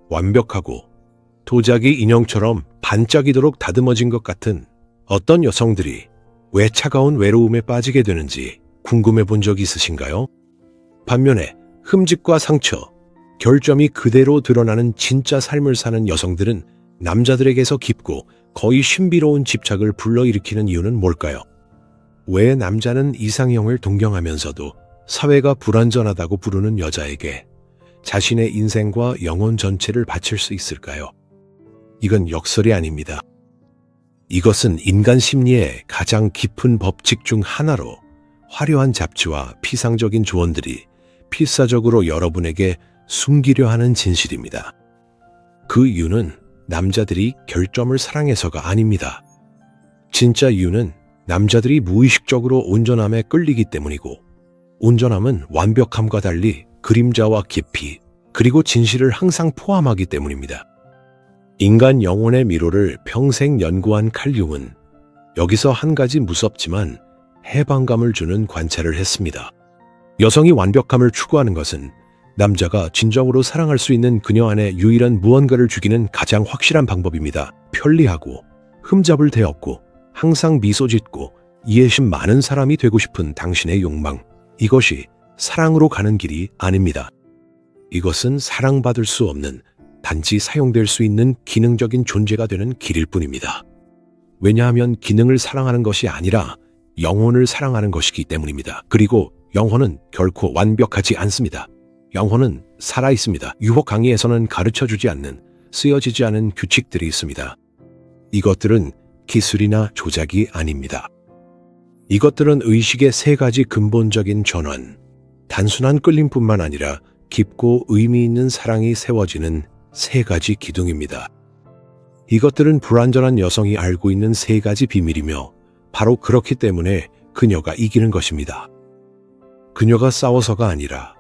완벽하고 도자기 인형처럼 반짝이도록 다듬어진 것 같은 어떤 여성들이 왜 차가운 외로움에 빠지게 되는지 궁금해 본 적 있으신가요? 반면에 흠집과 상처, 결점이 그대로 드러나는 진짜 삶을 사는 여성들은 남자들에게서 깊고 거의 신비로운 집착을 불러일으키는 이유는 뭘까요? 왜 남자는 이상형을 동경하면서도 사회가 불완전하다고 부르는 여자에게 자신의 인생과 영혼 전체를 바칠 수 있을까요? 이건 역설이 아닙니다. 이것은 인간 심리의 가장 깊은 법칙 중 하나로 화려한 잡지와 피상적인 조언들이 필사적으로 여러분에게 숨기려 하는 진실입니다. 그 이유는 남자들이 결점을 사랑해서가 아닙니다. 진짜 이유는 남자들이 무의식적으로 온전함에 끌리기 때문이고, 온전함은 완벽함과 달리 그림자와 깊이, 그리고 진실을 항상 포함하기 때문입니다. 인간 영혼의 미로를 평생 연구한 칼 융은 여기서 한 가지 무섭지만 해방감을 주는 관찰을 했습니다. 여성이 완벽함을 추구하는 것은 남자가 진정으로 사랑할 수 있는 그녀 안에 유일한 무언가를 죽이는 가장 확실한 방법입니다. 편리하고 흠잡을 데 없고 항상 미소 짓고 이해심 많은 사람이 되고 싶은 당신의 욕망, 이것이 사랑으로 가는 길이 아닙니다. 이것은 사랑받을 수 없는, 단지 사용될 수 있는 기능적인 존재가 되는 길일 뿐입니다. 왜냐하면 기능을 사랑하는 것이 아니라 영혼을 사랑하는 것이기 때문입니다. 그리고 영혼은 결코 완벽하지 않습니다. 영혼은 살아있습니다. 유혹 강의에서는 가르쳐주지 않는, 쓰여지지 않은 규칙들이 있습니다. 이것들은 기술이나 조작이 아닙니다. 이것들은 의식의 세 가지 근본적인 전환, 단순한 끌림뿐만 아니라 깊고 의미 있는 사랑이 세워지는 세 가지 기둥입니다. 이것들은 불완전한 여성이 알고 있는 세 가지 비밀이며 바로 그렇기 때문에 그녀가 이기는 것입니다. 그녀가 싸워서가 아니라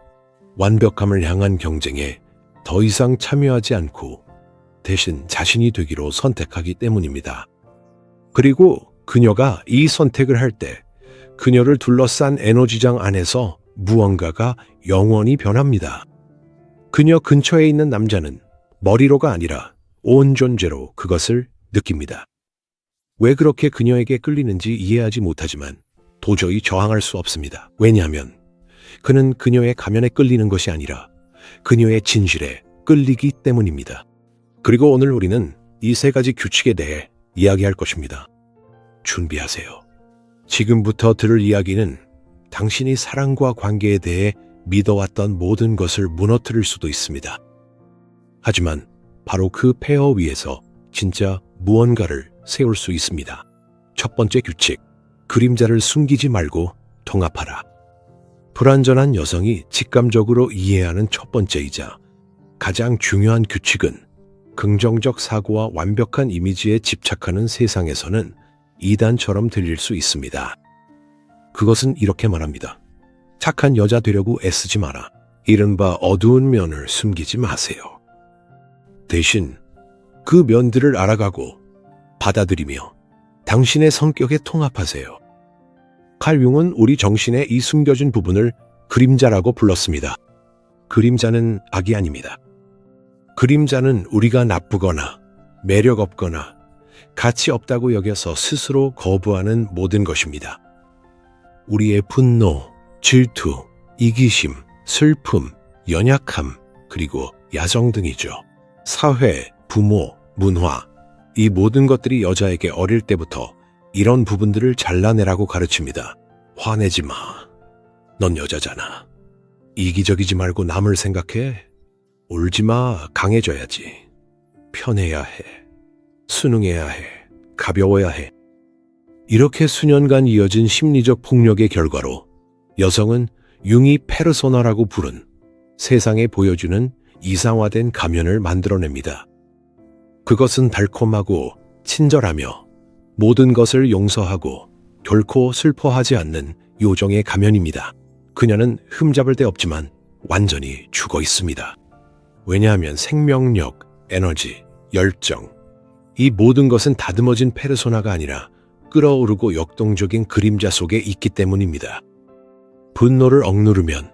완벽함을 향한 경쟁에 더 이상 참여하지 않고 대신 자신이 되기로 선택하기 때문입니다. 그리고 그녀가 이 선택을 할 때 그녀를 둘러싼 에너지장 안에서 무언가가 영원히 변합니다. 그녀 근처에 있는 남자는 머리로가 아니라 온 존재로 그것을 느낍니다. 왜 그렇게 그녀에게 끌리는지 이해하지 못하지만 도저히 저항할 수 없습니다. 왜냐하면 그는 그녀의 가면에 끌리는 것이 아니라 그녀의 진실에 끌리기 때문입니다. 그리고 오늘 우리는 이 세 가지 규칙에 대해 이야기할 것입니다. 준비하세요. 지금부터 들을 이야기는 당신이 사랑과 관계에 대해 믿어왔던 모든 것을 무너뜨릴 수도 있습니다. 하지만 바로 그 폐허 위에서 진짜 무언가를 세울 수 있습니다. 첫 번째 규칙, 그림자를 숨기지 말고 통합하라. 불완전한 여성이 직감적으로 이해하는 첫 번째이자 가장 중요한 규칙은 긍정적 사고와 완벽한 이미지에 집착하는 세상에서는 이단처럼 들릴 수 있습니다. 그것은 이렇게 말합니다. 착한 여자 되려고 애쓰지 마라. 이른바 어두운 면을 숨기지 마세요. 대신 그 면들을 알아가고 받아들이며 당신의 성격에 통합하세요. 칼 융은 우리 정신의 이 숨겨진 부분을 그림자라고 불렀습니다. 그림자는 악이 아닙니다. 그림자는 우리가 나쁘거나 매력 없거나 가치 없다고 여겨서 스스로 거부하는 모든 것입니다. 우리의 분노, 질투, 이기심, 슬픔, 연약함, 그리고 야성 등이죠. 사회, 부모, 문화, 이 모든 것들이 여자에게 어릴 때부터 이런 부분들을 잘라내라고 가르칩니다. 화내지 마. 넌 여자잖아. 이기적이지 말고 남을 생각해. 울지 마. 강해져야지. 편해야 해. 순응해야 해. 가벼워야 해. 이렇게 수년간 이어진 심리적 폭력의 결과로 여성은 융이 페르소나라고 부른 세상에 보여주는 이상화된 가면을 만들어냅니다. 그것은 달콤하고 친절하며 모든 것을 용서하고 결코 슬퍼하지 않는 요정의 가면입니다. 그녀는 흠잡을 데 없지만 완전히 죽어 있습니다. 왜냐하면 생명력, 에너지, 열정, 이 모든 것은 다듬어진 페르소나가 아니라 끓어오르고 역동적인 그림자 속에 있기 때문입니다. 분노를 억누르면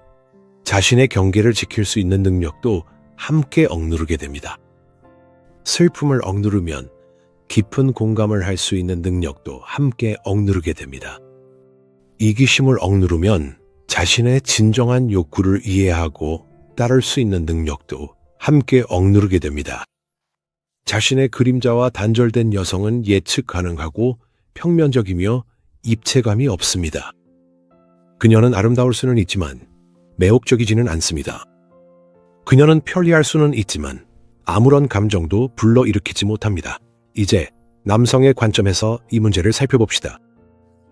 자신의 경계를 지킬 수 있는 능력도 함께 억누르게 됩니다. 슬픔을 억누르면 깊은 공감을 할 수 있는 능력도 함께 억누르게 됩니다. 이기심을 억누르면 자신의 진정한 욕구를 이해하고 따를 수 있는 능력도 함께 억누르게 됩니다. 자신의 그림자와 단절된 여성은 예측 가능하고 평면적이며 입체감이 없습니다. 그녀는 아름다울 수는 있지만 매혹적이지는 않습니다. 그녀는 편리할 수는 있지만 아무런 감정도 불러일으키지 못합니다. 이제 남성의 관점에서 이 문제를 살펴봅시다.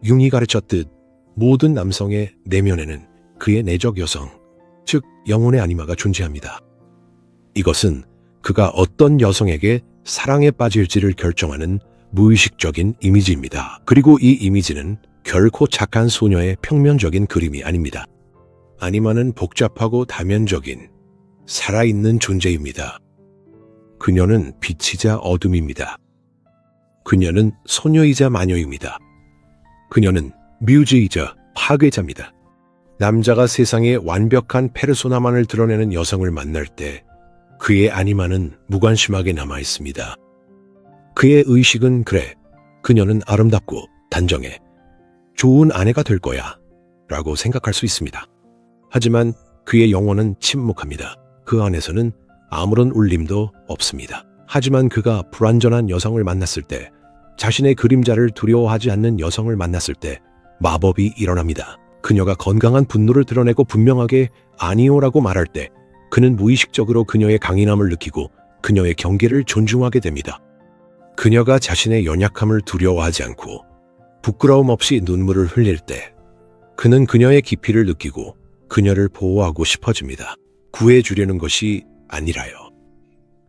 융이 가르쳤듯 모든 남성의 내면에는 그의 내적 여성, 즉 영혼의 아니마가 존재합니다. 이것은 그가 어떤 여성에게 사랑에 빠질지를 결정하는 무의식적인 이미지입니다. 그리고 이 이미지는 결코 착한 소녀의 평면적인 그림이 아닙니다. 아니마는 복잡하고 다면적인 살아있는 존재입니다. 그녀는 빛이자 어둠입니다. 그녀는 소녀이자 마녀입니다. 그녀는 뮤즈이자 파괴자입니다. 남자가 세상에 완벽한 페르소나만을 드러내는 여성을 만날 때 그의 아니마는 무관심하게 남아있습니다. 그의 의식은 그래, 그녀는 아름답고 단정해, 좋은 아내가 될 거야 라고 생각할 수 있습니다. 하지만 그의 영혼은 침묵합니다. 그 안에서는 아무런 울림도 없습니다. 하지만 그가 불완전한 여성을 만났을 때, 자신의 그림자를 두려워하지 않는 여성을 만났을 때 마법이 일어납니다. 그녀가 건강한 분노를 드러내고 분명하게 아니오라고 말할 때 그는 무의식적으로 그녀의 강인함을 느끼고 그녀의 경계를 존중하게 됩니다. 그녀가 자신의 연약함을 두려워하지 않고 부끄러움 없이 눈물을 흘릴 때 그는 그녀의 깊이를 느끼고 그녀를 보호하고 싶어집니다. 구해주려는 것이 아니라요.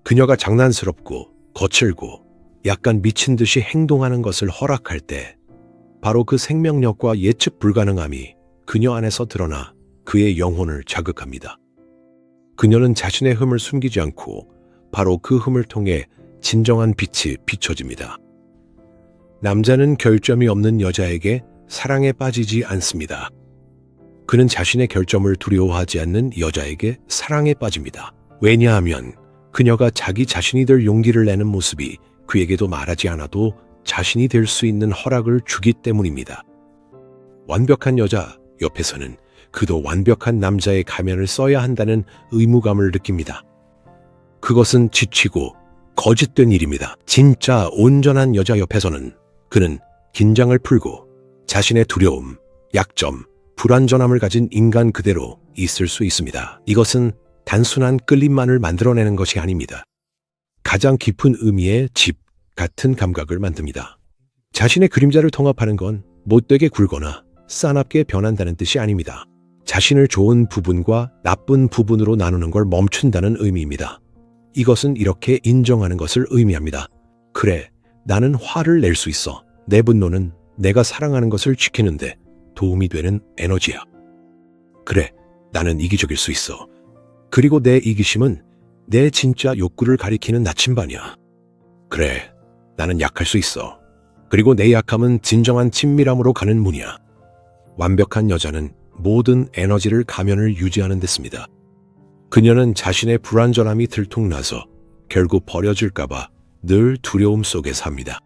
그녀가 장난스럽고 거칠고 약간 미친 듯이 행동하는 것을 허락할 때 바로 그 생명력과 예측 불가능함이 그녀 안에서 드러나 그의 영혼을 자극합니다. 그녀는 자신의 흠을 숨기지 않고 바로 그 흠을 통해 진정한 빛이 비춰집니다. 남자는 결점이 없는 여자에게 사랑에 빠지지 않습니다. 그는 자신의 결점을 두려워하지 않는 여자에게 사랑에 빠집니다. 왜냐하면 그녀가 자기 자신이 될 용기를 내는 모습이 그에게도 말하지 않아도 자신이 될 수 있는 허락을 주기 때문입니다. 완벽한 여자 옆에서는 그도 완벽한 남자의 가면을 써야 한다는 의무감을 느낍니다. 그것은 지치고 거짓된 일입니다. 진짜 온전한 여자 옆에서는 그는 긴장을 풀고 자신의 두려움, 약점, 불완전함을 가진 인간 그대로 있을 수 있습니다. 이것은 단순한 끌림만을 만들어내는 것이 아닙니다. 가장 깊은 의미의 집 같은 감각을 만듭니다. 자신의 그림자를 통합하는 건 못되게 굴거나 싸납게 변한다는 뜻이 아닙니다. 자신을 좋은 부분과 나쁜 부분으로 나누는 걸 멈춘다는 의미입니다. 이것은 이렇게 인정하는 것을 의미합니다. 그래, 나는 화를 낼 수 있어. 내 분노는 내가 사랑하는 것을 지키는데 도움이 되는 에너지야. 그래, 나는 이기적일 수 있어. 그리고 내 이기심은 내 진짜 욕구를 가리키는 나침반이야. 그래, 나는 약할 수 있어. 그리고 내 약함은 진정한 친밀함으로 가는 문이야. 완벽한 여자는 모든 에너지를 가면을 유지하는 데 씁니다. 그녀는 자신의 불완전함이 들통나서 결국 버려질까봐 늘 두려움 속에 삽니다.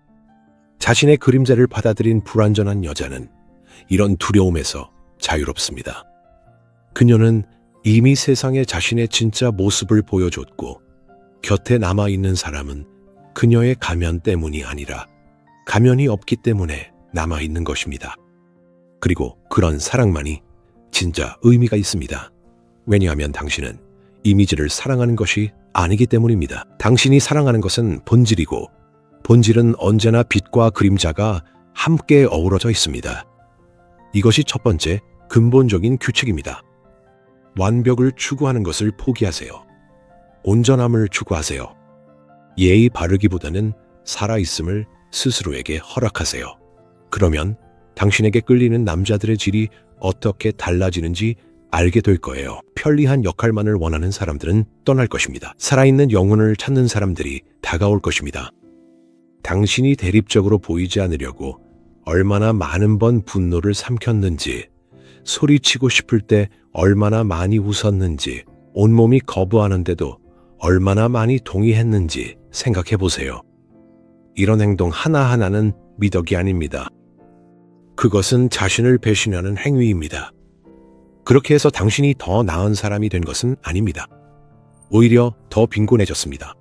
자신의 그림자를 받아들인 불완전한 여자는 이런 두려움에서 자유롭습니다. 그녀는 이미 세상에 자신의 진짜 모습을 보여줬고 곁에 남아있는 사람은 그녀의 가면 때문이 아니라 가면이 없기 때문에 남아있는 것입니다. 그리고 그런 사랑만이 진짜 의미가 있습니다. 왜냐하면 당신은 이미지를 사랑하는 것이 아니기 때문입니다. 당신이 사랑하는 것은 본질이고 본질은 언제나 빛과 그림자가 함께 어우러져 있습니다. 이것이 첫 번째 근본적인 규칙입니다. 완벽을 추구하는 것을 포기하세요. 온전함을 추구하세요. 예의 바르기보다는 살아있음을 스스로에게 허락하세요. 그러면 당신에게 끌리는 남자들의 질이 어떻게 달라지는지 알게 될 거예요. 편리한 역할만을 원하는 사람들은 떠날 것입니다. 살아있는 영혼을 찾는 사람들이 다가올 것입니다. 당신이 대립적으로 보이지 않으려고 얼마나 많은 번 분노를 삼켰는지, 소리치고 싶을 때 얼마나 많이 웃었는지, 온몸이 거부하는데도 얼마나 많이 동의했는지 생각해 보세요. 이런 행동 하나하나는 미덕이 아닙니다. 그것은 자신을 배신하는 행위입니다. 그렇게 해서 당신이 더 나은 사람이 된 것은 아닙니다. 오히려 더 빈곤해졌습니다.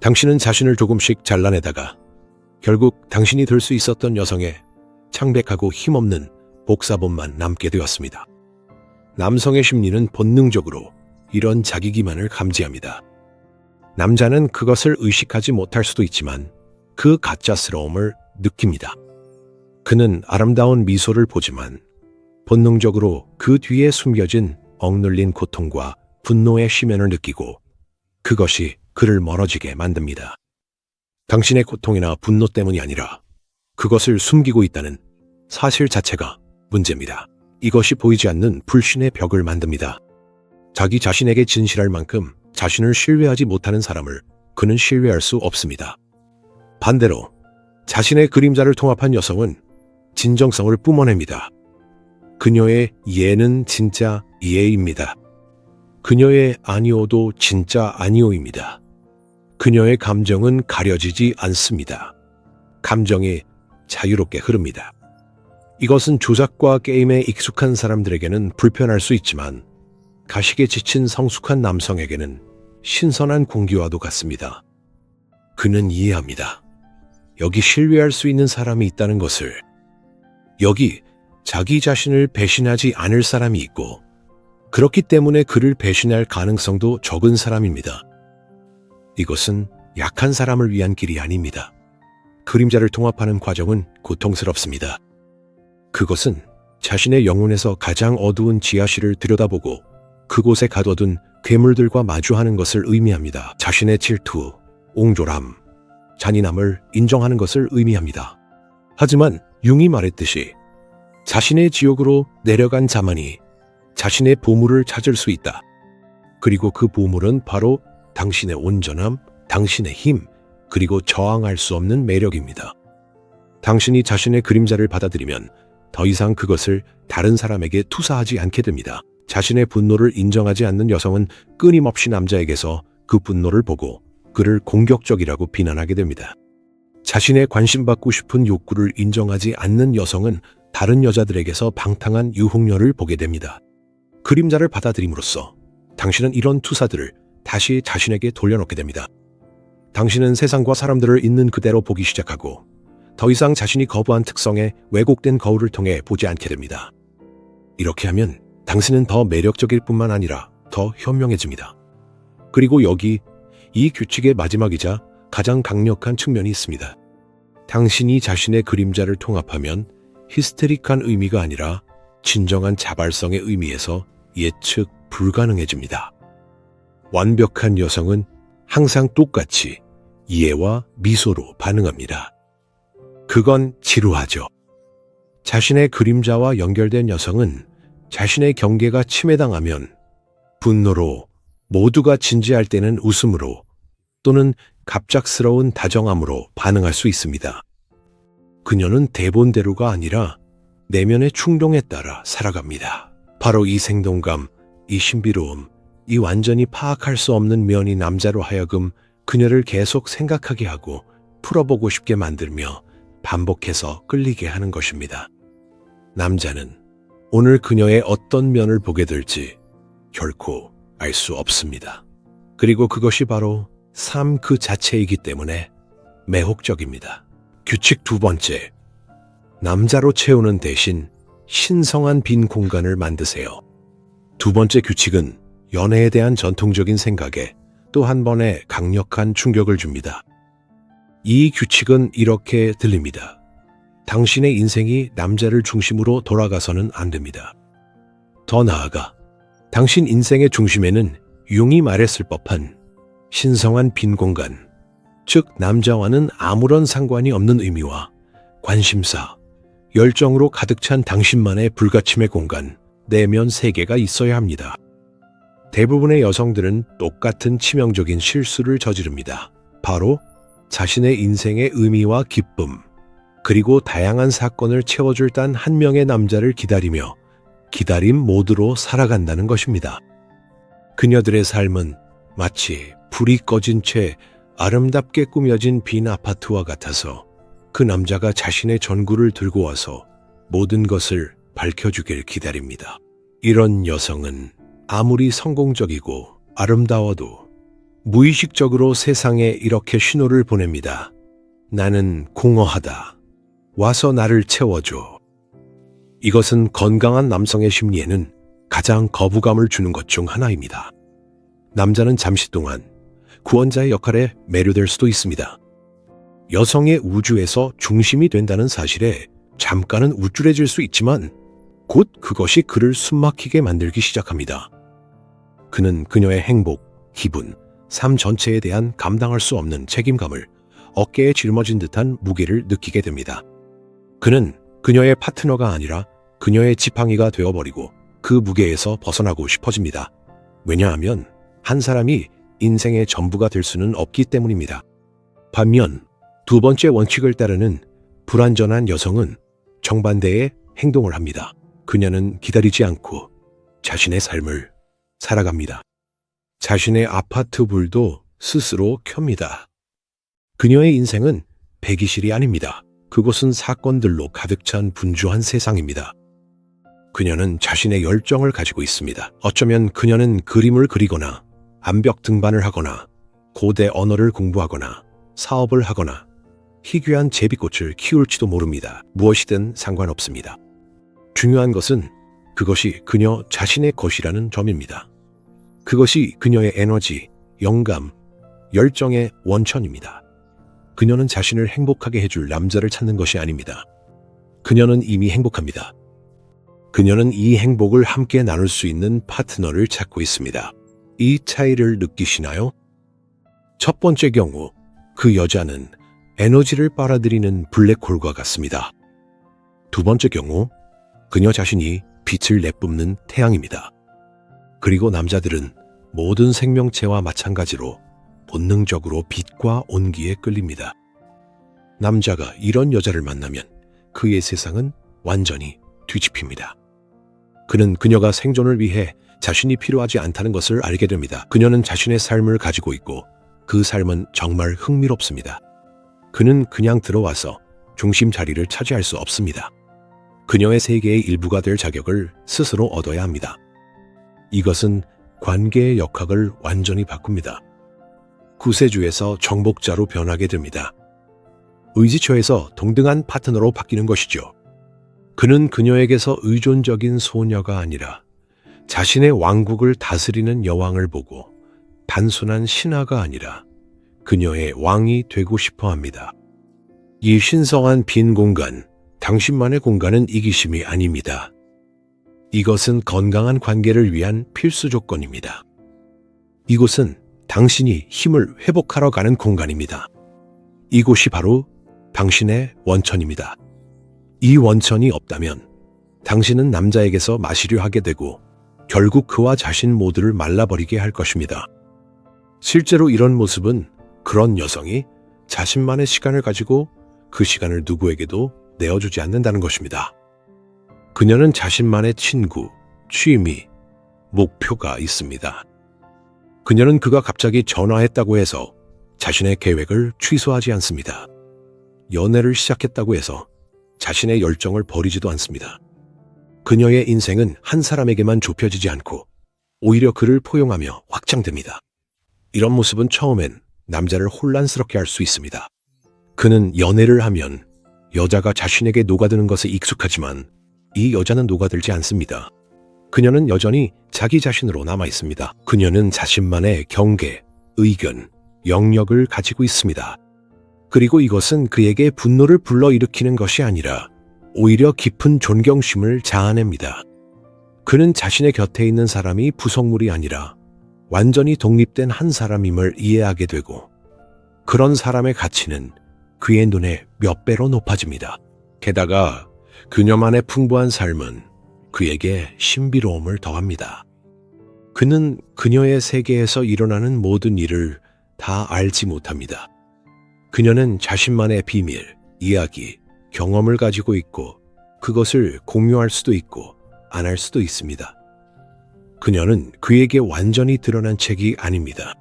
당신은 자신을 조금씩 잘라내다가 결국 당신이 될 수 있었던 여성의 창백하고 힘없는 복사본만 남게 되었습니다. 남성의 심리는 본능적으로 이런 자기 기만을 감지합니다. 남자는 그것을 의식하지 못할 수도 있지만 그 가짜스러움을 느낍니다. 그는 아름다운 미소를 보지만 본능적으로 그 뒤에 숨겨진 억눌린 고통과 분노의 심연을 느끼고 그것이 그를 멀어지게 만듭니다. 당신의 고통이나 분노 때문이 아니라 그것을 숨기고 있다는 사실 자체가 문제입니다. 이것이 보이지 않는 불신의 벽을 만듭니다. 자기 자신에게 진실할 만큼 자신을 신뢰하지 못하는 사람을 그는 신뢰할 수 없습니다. 반대로 자신의 그림자를 통합한 여성은 진정성을 뿜어냅니다. 그녀의 예는 진짜 예입니다. 그녀의 아니오도 진짜 아니오입니다. 그녀의 감정은 가려지지 않습니다. 감정이 자유롭게 흐릅니다. 이것은 조작과 게임에 익숙한 사람들에게는 불편할 수 있지만 가식에 지친 성숙한 남성에게는 신선한 공기와도 같습니다. 그는 이해합니다. 여기 신뢰할 수 있는 사람이 있다는 것을. 여기 자기 자신을 배신하지 않을 사람이 있고 그렇기 때문에 그를 배신할 가능성도 적은 사람입니다. 이것은 약한 사람을 위한 길이 아닙니다. 그림자를 통합하는 과정은 고통스럽습니다. 그것은 자신의 영혼에서 가장 어두운 지하실을 들여다보고 그곳에 가둬둔 괴물들과 마주하는 것을 의미합니다. 자신의 질투, 옹졸함, 잔인함을 인정하는 것을 의미합니다. 하지만 융이 말했듯이 자신의 지옥으로 내려간 자만이 자신의 보물을 찾을 수 있다. 그리고 그 보물은 바로 당신의 온전함, 당신의 힘, 그리고 저항할 수 없는 매력입니다. 당신이 자신의 그림자를 받아들이면 더 이상 그것을 다른 사람에게 투사하지 않게 됩니다. 자신의 분노를 인정하지 않는 여성은 끊임없이 남자에게서 그 분노를 보고 그를 공격적이라고 비난하게 됩니다. 자신의 관심받고 싶은 욕구를 인정하지 않는 여성은 다른 여자들에게서 방탕한 유혹력을 보게 됩니다. 그림자를 받아들임으로써 당신은 이런 투사들을 다시 자신에게 돌려놓게 됩니다. 당신은 세상과 사람들을 있는 그대로 보기 시작하고 더 이상 자신이 거부한 특성의 왜곡된 거울을 통해 보지 않게 됩니다. 이렇게 하면 당신은 더 매력적일 뿐만 아니라 더 현명해집니다. 그리고 여기 이 규칙의 마지막이자 가장 강력한 측면이 있습니다. 당신이 자신의 그림자를 통합하면 히스테릭한 의미가 아니라 진정한 자발성의 의미에서 예측 불가능해집니다. 완벽한 여성은 항상 똑같이 이해와 미소로 반응합니다. 그건 지루하죠. 자신의 그림자와 연결된 여성은 자신의 경계가 침해당하면 분노로, 모두가 진지할 때는 웃음으로 또는 갑작스러운 다정함으로 반응할 수 있습니다. 그녀는 대본대로가 아니라 내면의 충동에 따라 살아갑니다. 바로 이 생동감, 이 신비로움, 이 완전히 파악할 수 없는 면이 남자로 하여금 그녀를 계속 생각하게 하고 풀어보고 싶게 만들며 반복해서 끌리게 하는 것입니다. 남자는 오늘 그녀의 어떤 면을 보게 될지 결코 알 수 없습니다. 그리고 그것이 바로 삶 그 자체이기 때문에 매혹적입니다. 규칙 두 번째, 남자로 채우는 대신 신성한 빈 공간을 만드세요. 두 번째 규칙은 연애에 대한 전통적인 생각에 또 한 번의 강력한 충격을 줍니다. 이 규칙은 이렇게 들립니다. 당신의 인생이 남자를 중심으로 돌아가서는 안 됩니다. 더 나아가 당신 인생의 중심에는 융이 말했을 법한 신성한 빈 공간, 즉 남자와는 아무런 상관이 없는 의미와 관심사, 열정으로 가득 찬 당신만의 불가침의 공간, 내면 세계가 있어야 합니다. 대부분의 여성들은 똑같은 치명적인 실수를 저지릅니다. 바로 자신의 인생의 의미와 기쁨, 그리고 다양한 사건을 채워줄 단 한 명의 남자를 기다리며 기다림 모드로 살아간다는 것입니다. 그녀들의 삶은 마치 불이 꺼진 채 아름답게 꾸며진 빈 아파트와 같아서 그 남자가 자신의 전구를 들고 와서 모든 것을 밝혀주길 기다립니다. 이런 여성은 아무리 성공적이고 아름다워도 무의식적으로 세상에 이렇게 신호를 보냅니다. 나는 공허하다. 와서 나를 채워줘. 이것은 건강한 남성의 심리에는 가장 거부감을 주는 것 중 하나입니다. 남자는 잠시 동안 구원자의 역할에 매료될 수도 있습니다. 여성의 우주에서 중심이 된다는 사실에 잠깐은 우쭐해질 수 있지만 곧 그것이 그를 숨막히게 만들기 시작합니다. 그는 그녀의 행복, 기분, 삶 전체에 대한 감당할 수 없는 책임감을 어깨에 짊어진 듯한 무게를 느끼게 됩니다. 그는 그녀의 파트너가 아니라 그녀의 지팡이가 되어버리고 그 무게에서 벗어나고 싶어집니다. 왜냐하면 한 사람이 인생의 전부가 될 수는 없기 때문입니다. 반면 두 번째 원칙을 따르는 불완전한 여성은 정반대의 행동을 합니다. 그녀는 기다리지 않고 자신의 삶을 살아갑니다. 자신의 아파트 불도 스스로 켭니다. 그녀의 인생은 배기실이 아닙니다. 그곳은 사건들로 가득 찬 분주한 세상입니다. 그녀는 자신의 열정을 가지고 있습니다. 어쩌면 그녀는 그림을 그리거나 암벽 등반을 하거나 고대 언어를 공부하거나 사업을 하거나 희귀한 제비꽃을 키울지도 모릅니다. 무엇이든 상관없습니다. 중요한 것은 그것이 그녀 자신의 것이라는 점입니다. 그것이 그녀의 에너지, 영감, 열정의 원천입니다. 그녀는 자신을 행복하게 해줄 남자를 찾는 것이 아닙니다. 그녀는 이미 행복합니다. 그녀는 이 행복을 함께 나눌 수 있는 파트너를 찾고 있습니다. 이 차이를 느끼시나요? 첫 번째 경우, 그 여자는 에너지를 빨아들이는 블랙홀과 같습니다. 두 번째 경우, 그녀 자신이 빛을 내뿜는 태양입니다. 그리고 남자들은 모든 생명체와 마찬가지로 본능적으로 빛과 온기에 끌립니다. 남자가 이런 여자를 만나면 그의 세상은 완전히 뒤집힙니다. 그는 그녀가 생존을 위해 자신이 필요하지 않다는 것을 알게 됩니다. 그녀는 자신의 삶을 가지고 있고 그 삶은 정말 흥미롭습니다. 그는 그냥 들어와서 중심 자리를 차지할 수 없습니다. 그녀의 세계의 일부가 될 자격을 스스로 얻어야 합니다. 이것은 관계의 역학을 완전히 바꿉니다. 구세주에서 정복자로 변하게 됩니다. 의지처에서 동등한 파트너로 바뀌는 것이죠. 그는 그녀에게서 의존적인 소녀가 아니라 자신의 왕국을 다스리는 여왕을 보고 단순한 신하가 아니라 그녀의 왕이 되고 싶어 합니다. 이 신성한 빈 공간, 당신만의 공간은 이기심이 아닙니다. 이것은 건강한 관계를 위한 필수 조건입니다. 이곳은 당신이 힘을 회복하러 가는 공간입니다. 이곳이 바로 당신의 원천입니다. 이 원천이 없다면 당신은 남자에게서 마시려 하게 되고 결국 그와 자신 모두를 말라버리게 할 것입니다. 실제로 이런 모습은 그런 여성이 자신만의 시간을 가지고 그 시간을 누구에게도 내어주지 않는다는 것입니다. 그녀는 자신만의 친구, 취미, 목표가 있습니다. 그녀는 그가 갑자기 전화했다고 해서 자신의 계획을 취소하지 않습니다. 연애를 시작했다고 해서 자신의 열정을 버리지도 않습니다. 그녀의 인생은 한 사람에게만 좁혀지지 않고 오히려 그를 포용하며 확장됩니다. 이런 모습은 처음엔 남자를 혼란스럽게 할 수 있습니다. 그는 연애를 하면 여자가 자신에게 녹아드는 것에 익숙하지만 이 여자는 녹아들지 않습니다. 그녀는 여전히 자기 자신으로 남아 있습니다. 그녀는 자신만의 경계, 의견, 영역을 가지고 있습니다. 그리고 이것은 그에게 분노를 불러일으키는 것이 아니라 오히려 깊은 존경심을 자아냅니다. 그는 자신의 곁에 있는 사람이 부속물이 아니라 완전히 독립된 한 사람임을 이해하게 되고 그런 사람의 가치는 그의 눈에 몇 배로 높아집니다. 게다가 그녀만의 풍부한 삶은 그에게 신비로움을 더합니다. 그는 그녀의 세계에서 일어나는 모든 일을 다 알지 못합니다. 그녀는 자신만의 비밀, 이야기, 경험을 가지고 있고 그것을 공유할 수도 있고 안 할 수도 있습니다. 그녀는 그에게 완전히 드러난 책이 아닙니다.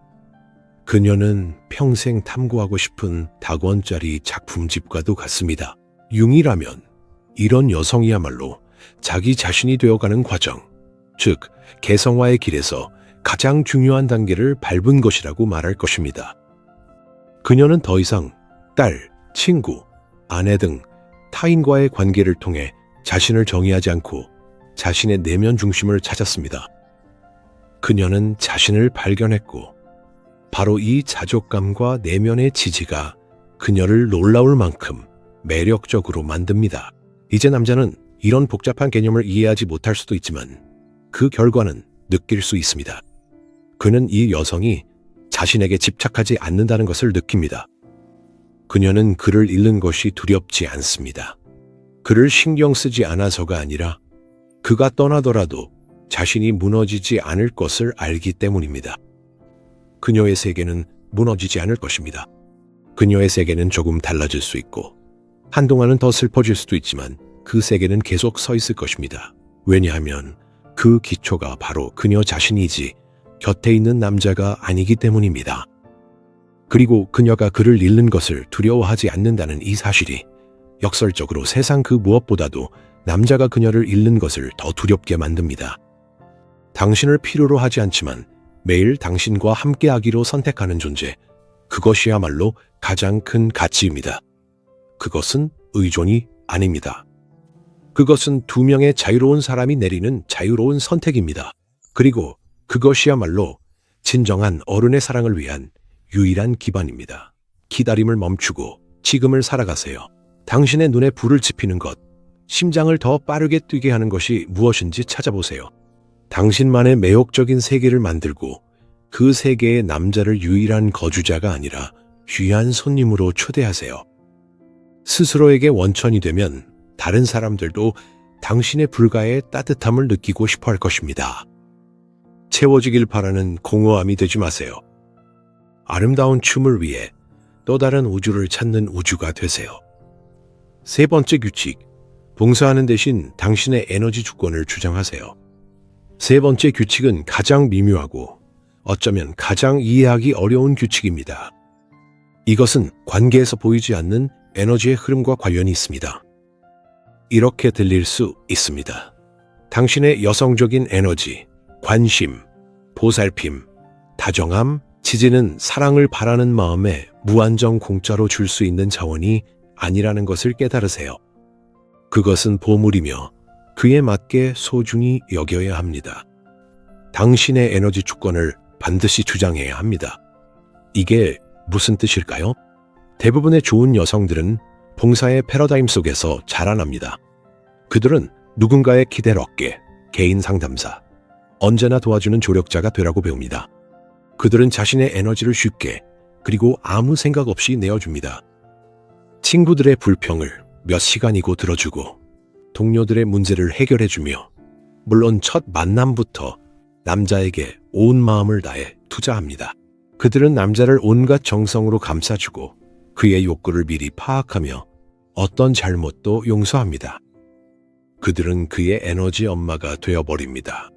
그녀는 평생 탐구하고 싶은 닭원짜리 작품집과도 같습니다. 융이라면 이런 여성이야말로 자기 자신이 되어가는 과정, 즉 개성화의 길에서 가장 중요한 단계를 밟은 것이라고 말할 것입니다. 그녀는 더 이상 딸, 친구, 아내 등 타인과의 관계를 통해 자신을 정의하지 않고 자신의 내면 중심을 찾았습니다. 그녀는 자신을 발견했고 바로 이 자족감과 내면의 지지가 그녀를 놀라울 만큼 매력적으로 만듭니다. 이제 남자는 이런 복잡한 개념을 이해하지 못할 수도 있지만 그 결과는 느낄 수 있습니다. 그는 이 여성이 자신에게 집착하지 않는다는 것을 느낍니다. 그녀는 그를 잃는 것이 두렵지 않습니다. 그를 신경 쓰지 않아서가 아니라 그가 떠나더라도 자신이 무너지지 않을 것을 알기 때문입니다. 그녀의 세계는 무너지지 않을 것입니다. 그녀의 세계는 조금 달라질 수 있고 한동안은 더 슬퍼질 수도 있지만 그 세계는 계속 서 있을 것입니다. 왜냐하면 그 기초가 바로 그녀 자신이지 곁에 있는 남자가 아니기 때문입니다. 그리고 그녀가 그를 잃는 것을 두려워하지 않는다는 이 사실이 역설적으로 세상 그 무엇보다도 남자가 그녀를 잃는 것을 더 두렵게 만듭니다. 당신을 필요로 하지 않지만 매일 당신과 함께하기로 선택하는 존재, 그것이야말로 가장 큰 가치입니다. 그것은 의존이 아닙니다. 그것은 두 명의 자유로운 사람이 내리는 자유로운 선택입니다. 그리고 그것이야말로 진정한 어른의 사랑을 위한 유일한 기반입니다. 기다림을 멈추고 지금을 살아가세요. 당신의 눈에 불을 지피는 것, 심장을 더 빠르게 뛰게 하는 것이 무엇인지 찾아보세요. 당신만의 매혹적인 세계를 만들고 그 세계의 남자를 유일한 거주자가 아니라 귀한 손님으로 초대하세요. 스스로에게 원천이 되면 다른 사람들도 당신의 불가의 따뜻함을 느끼고 싶어 할 것입니다. 채워지길 바라는 공허함이 되지 마세요. 아름다운 춤을 위해 또 다른 우주를 찾는 우주가 되세요. 세 번째 규칙, 봉사하는 대신 당신의 에너지 주권을 주장하세요. 세 번째 규칙은 가장 미묘하고 어쩌면 가장 이해하기 어려운 규칙입니다. 이것은 관계에서 보이지 않는 에너지의 흐름과 관련이 있습니다. 이렇게 들릴 수 있습니다. 당신의 여성적인 에너지, 관심, 보살핌, 다정함, 지지는 사랑을 바라는 마음에 무한정 공짜로 줄 수 있는 자원이 아니라는 것을 깨달으세요. 그것은 보물이며 그에 맞게 소중히 여겨야 합니다. 당신의 에너지 주권을 반드시 주장해야 합니다. 이게 무슨 뜻일까요? 대부분의 좋은 여성들은 봉사의 패러다임 속에서 자라납니다. 그들은 누군가의 기대를 얻게, 개인 상담사, 언제나 도와주는 조력자가 되라고 배웁니다. 그들은 자신의 에너지를 쉽게 그리고 아무 생각 없이 내어줍니다. 친구들의 불평을 몇 시간이고 들어주고 동료들의 문제를 해결해주며 물론 첫 만남부터 남자에게 온 마음을 다해 투자합니다. 그들은 남자를 온갖 정성으로 감싸주고 그의 욕구를 미리 파악하며 어떤 잘못도 용서합니다. 그들은 그의 에너지 엄마가 되어버립니다.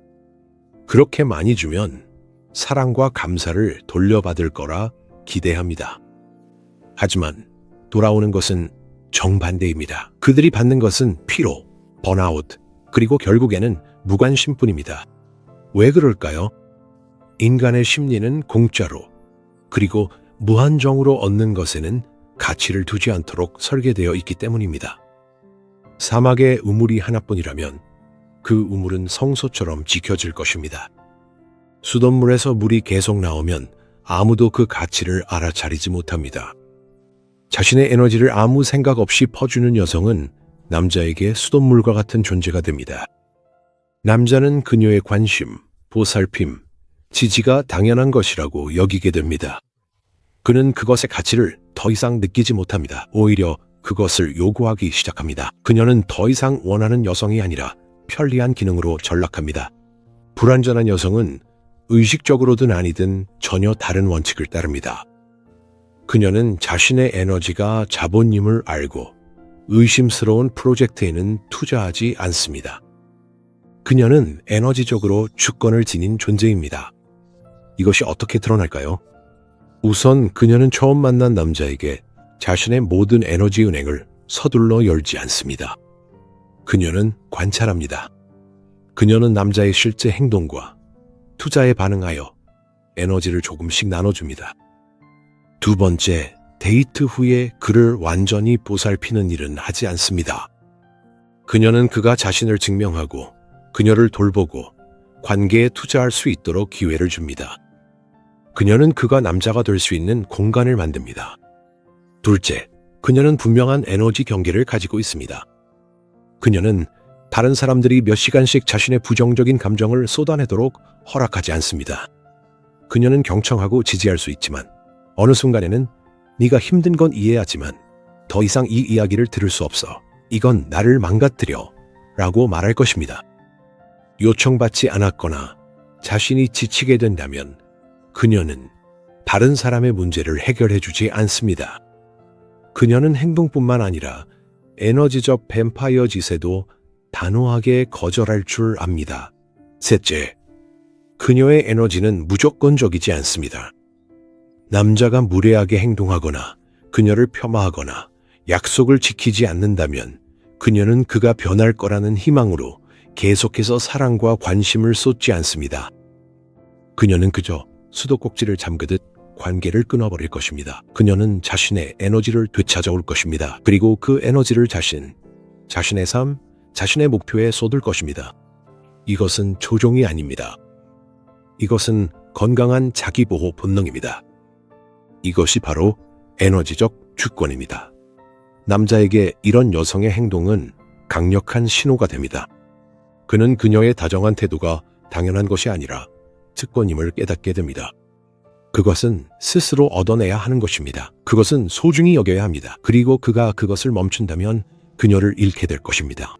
그렇게 많이 주면 사랑과 감사를 돌려받을 거라 기대합니다. 하지만 돌아오는 것은 정반대입니다. 그들이 받는 것은 피로, 번아웃, 그리고 결국에는 무관심뿐입니다. 왜 그럴까요? 인간의 심리는 공짜로, 그리고 무한정으로 얻는 것에는 가치를 두지 않도록 설계되어 있기 때문입니다. 사막에 우물이 하나뿐이라면 그 우물은 성소처럼 지켜질 것입니다. 수돗물에서 물이 계속 나오면 아무도 그 가치를 알아차리지 못합니다. 자신의 에너지를 아무 생각 없이 퍼주는 여성은 남자에게 수돗물과 같은 존재가 됩니다. 남자는 그녀의 관심, 보살핌, 지지가 당연한 것이라고 여기게 됩니다. 그는 그것의 가치를 더 이상 느끼지 못합니다. 오히려 그것을 요구하기 시작합니다. 그녀는 더 이상 원하는 여성이 아니라 편리한 기능으로 전락합니다. 불완전한 여성은 의식적으로든 아니든 전혀 다른 원칙을 따릅니다. 그녀는 자신의 에너지가 자본임을 알고 의심스러운 프로젝트에는 투자하지 않습니다. 그녀는 에너지적으로 주권을 지닌 존재입니다. 이것이 어떻게 드러날까요? 우선 그녀는 처음 만난 남자에게 자신의 모든 에너지 은행을 서둘러 열지 않습니다. 그녀는 관찰합니다. 그녀는 남자의 실제 행동과 투자에 반응하여 에너지를 조금씩 나눠줍니다. 두 번째, 데이트 후에 그를 완전히 보살피는 일은 하지 않습니다. 그녀는 그가 자신을 증명하고 그녀를 돌보고 관계에 투자할 수 있도록 기회를 줍니다. 그녀는 그가 남자가 될 수 있는 공간을 만듭니다. 둘째, 그녀는 분명한 에너지 경계를 가지고 있습니다. 그녀는 다른 사람들이 몇 시간씩 자신의 부정적인 감정을 쏟아내도록 허락하지 않습니다. 그녀는 경청하고 지지할 수 있지만 어느 순간에는 네가 힘든 건 이해하지만 더 이상 이 이야기를 들을 수 없어. 이건 나를 망가뜨려 라고 말할 것입니다. 요청받지 않았거나 자신이 지치게 된다면 그녀는 다른 사람의 문제를 해결해 주지 않습니다. 그녀는 행동뿐만 아니라 에너지적 뱀파이어 짓에도 단호하게 거절할 줄 압니다. 셋째, 그녀의 에너지는 무조건적이지 않습니다. 남자가 무례하게 행동하거나 그녀를 폄하하거나 약속을 지키지 않는다면 그녀는 그가 변할 거라는 희망으로 계속해서 사랑과 관심을 쏟지 않습니다. 그녀는 그저 수도꼭지를 잠그듯 관계를 끊어버릴 것입니다. 그녀는 자신의 에너지를 되찾아올 것입니다. 그리고 그 에너지를 자신의 삶, 자신의 목표에 쏟을 것입니다. 이것은 조종이 아닙니다. 이것은 건강한 자기보호 본능입니다. 이것이 바로 에너지적 주권입니다. 남자에게 이런 여성의 행동은 강력한 신호가 됩니다. 그는 그녀의 다정한 태도가 당연한 것이 아니라 특권임을 깨닫게 됩니다. 그것은 스스로 얻어내야 하는 것입니다. 그것은 소중히 여겨야 합니다. 그리고 그가 그것을 멈춘다면 그녀를 잃게 될 것입니다.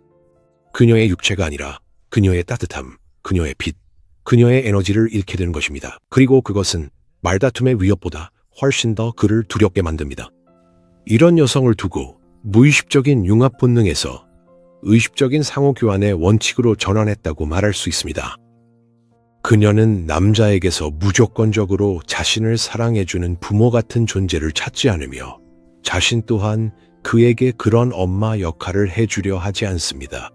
그녀의 육체가 아니라 그녀의 따뜻함, 그녀의 빛, 그녀의 에너지를 잃게 되는 것입니다. 그리고 그것은 말다툼의 위협보다 훨씬 더 그를 두렵게 만듭니다. 이런 여성을 두고 무의식적인 융합 본능에서 의식적인 상호 교환의 원칙으로 전환했다고 말할 수 있습니다. 그녀는 남자에게서 무조건적으로 자신을 사랑해주는 부모 같은 존재를 찾지 않으며 자신 또한 그에게 그런 엄마 역할을 해주려 하지 않습니다.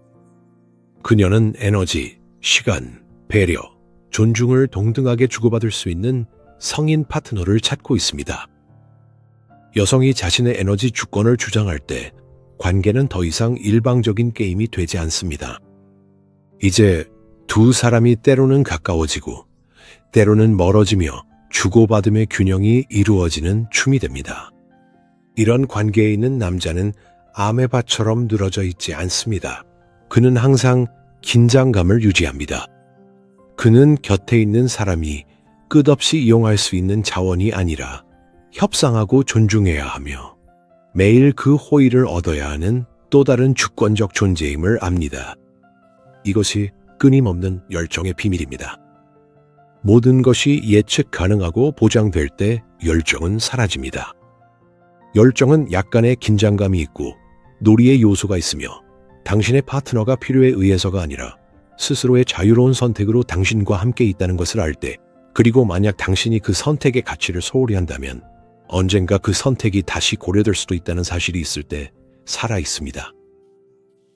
그녀는 에너지, 시간, 배려, 존중을 동등하게 주고받을 수 있는 성인 파트너를 찾고 있습니다. 여성이 자신의 에너지 주권을 주장할 때 관계는 더 이상 일방적인 게임이 되지 않습니다. 이제 두 사람이 때로는 가까워지고 때로는 멀어지며 주고받음의 균형이 이루어지는 춤이 됩니다. 이런 관계에 있는 남자는 아메바처럼 늘어져 있지 않습니다. 그는 항상 긴장감을 유지합니다. 그는 곁에 있는 사람이 끝없이 이용할 수 있는 자원이 아니라 협상하고 존중해야 하며 매일 그 호의를 얻어야 하는 또 다른 주권적 존재임을 압니다. 이것이 끊임없는 열정의 비밀입니다. 모든 것이 예측 가능하고 보장될 때 열정은 사라집니다. 열정은 약간의 긴장감이 있고 놀이의 요소가 있으며 당신의 파트너가 필요에 의해서가 아니라 스스로의 자유로운 선택으로 당신과 함께 있다는 것을 알 때, 그리고 만약 당신이 그 선택의 가치를 소홀히 한다면 언젠가 그 선택이 다시 고려될 수도 있다는 사실이 있을 때 살아 있습니다.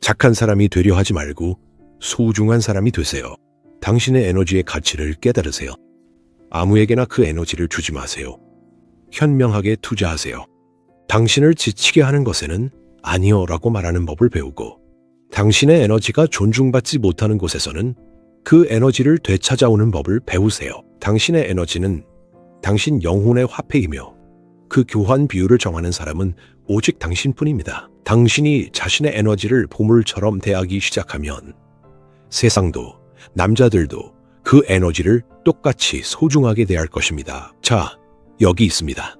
착한 사람이 되려 하지 말고 소중한 사람이 되세요. 당신의 에너지의 가치를 깨달으세요. 아무에게나 그 에너지를 주지 마세요. 현명하게 투자하세요. 당신을 지치게 하는 것에는 아니요 라고 말하는 법을 배우고, 당신의 에너지가 존중받지 못하는 곳에서는 그 에너지를 되찾아오는 법을 배우세요. 당신의 에너지는 당신 영혼의 화폐이며 그 교환 비율을 정하는 사람은 오직 당신뿐입니다. 당신이 자신의 에너지를 보물처럼 대하기 시작하면 세상도 남자들도 그 에너지를 똑같이 소중하게 대할 것입니다. 자, 여기 있습니다.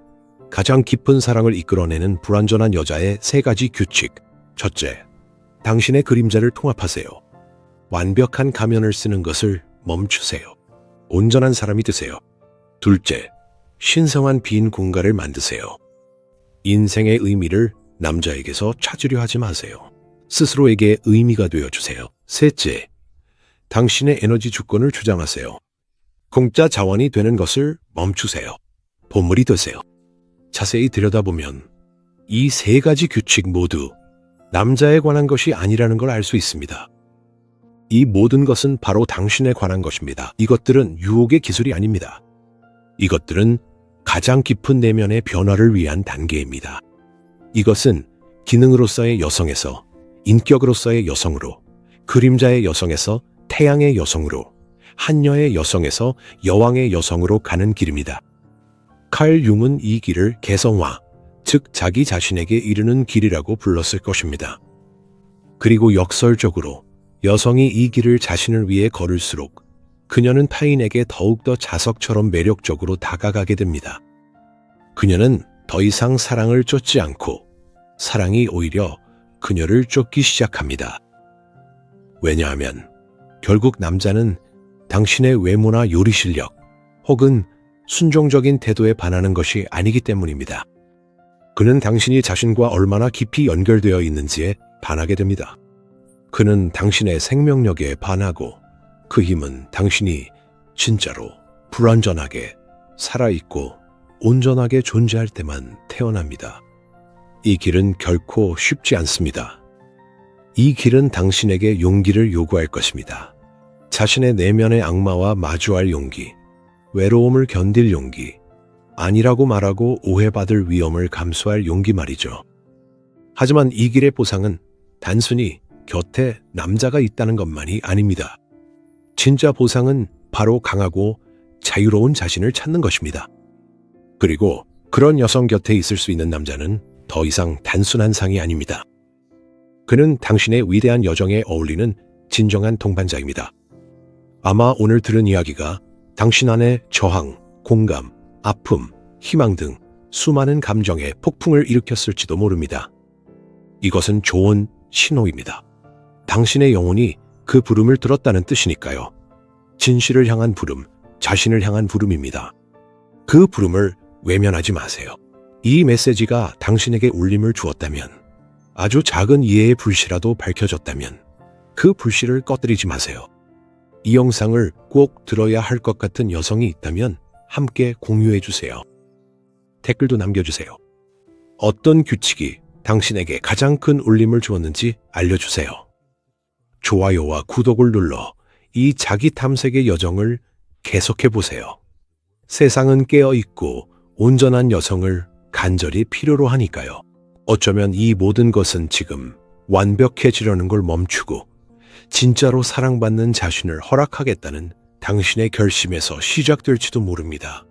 가장 깊은 사랑을 이끌어내는 불완전한 여자의 3가지 규칙. 첫째, 당신의 그림자를 통합하세요. 완벽한 가면을 쓰는 것을 멈추세요. 온전한 사람이 되세요. 둘째, 신성한 빈 공간을 만드세요. 인생의 의미를 남자에게서 찾으려 하지 마세요. 스스로에게 의미가 되어주세요. 셋째, 당신의 에너지 주권을 주장하세요. 공짜 자원이 되는 것을 멈추세요. 보물이 되세요. 자세히 들여다보면 이 세 가지 규칙 모두 남자에 관한 것이 아니라는 걸 알 수 있습니다. 이 모든 것은 바로 당신에 관한 것입니다. 이것들은 유혹의 기술이 아닙니다. 이것들은 가장 깊은 내면의 변화를 위한 단계입니다. 이것은 기능으로서의 여성에서 인격으로서의 여성으로, 그림자의 여성에서 태양의 여성으로, 한여의 여성에서 여왕의 여성으로 가는 길입니다. 칼 융은 이 길을 개성화, 즉 자기 자신에게 이르는 길이라고 불렀을 것입니다. 그리고 역설적으로 여성이 이 길을 자신을 위해 걸을수록 그녀는 타인에게 더욱더 자석처럼 매력적으로 다가가게 됩니다. 그녀는 더 이상 사랑을 쫓지 않고 사랑이 오히려 그녀를 쫓기 시작합니다. 왜냐하면 결국 남자는 당신의 외모나 요리 실력 혹은 순종적인 태도에 반하는 것이 아니기 때문입니다. 그는 당신이 자신과 얼마나 깊이 연결되어 있는지에 반하게 됩니다. 그는 당신의 생명력에 반하고 그 힘은 당신이 진짜로 불완전하게 살아있고 온전하게 존재할 때만 태어납니다. 이 길은 결코 쉽지 않습니다. 이 길은 당신에게 용기를 요구할 것입니다. 자신의 내면의 악마와 마주할 용기, 외로움을 견딜 용기, 아니라고 말하고 오해받을 위험을 감수할 용기 말이죠. 하지만 이 길의 보상은 단순히 곁에 남자가 있다는 것만이 아닙니다. 진짜 보상은 바로 강하고 자유로운 자신을 찾는 것입니다. 그리고 그런 여성 곁에 있을 수 있는 남자는 더 이상 단순한 상이 아닙니다. 그는 당신의 위대한 여정에 어울리는 진정한 동반자입니다. 아마 오늘 들은 이야기가 당신 안에 저항, 공감, 아픔, 희망 등 수많은 감정의 폭풍을 일으켰을지도 모릅니다. 이것은 좋은 신호입니다. 당신의 영혼이 그 부름을 들었다는 뜻이니까요. 진실을 향한 부름, 자신을 향한 부름입니다. 그 부름을 외면하지 마세요. 이 메시지가 당신에게 울림을 주었다면, 아주 작은 이해의 불씨라도 밝혀졌다면 그 불씨를 꺼뜨리지 마세요. 이 영상을 꼭 들어야 할 것 같은 여성이 있다면 함께 공유해 주세요. 댓글도 남겨주세요. 어떤 규칙이 당신에게 가장 큰 울림을 주었는지 알려주세요. 좋아요와 구독을 눌러 이 자기 탐색의 여정을 계속해 보세요. 세상은 깨어있고 온전한 여성을 간절히 필요로 하니까요. 어쩌면 이 모든 것은 지금 완벽해지려는 걸 멈추고 진짜로 사랑받는 자신을 허락하겠다는 당신의 결심에서 시작될지도 모릅니다.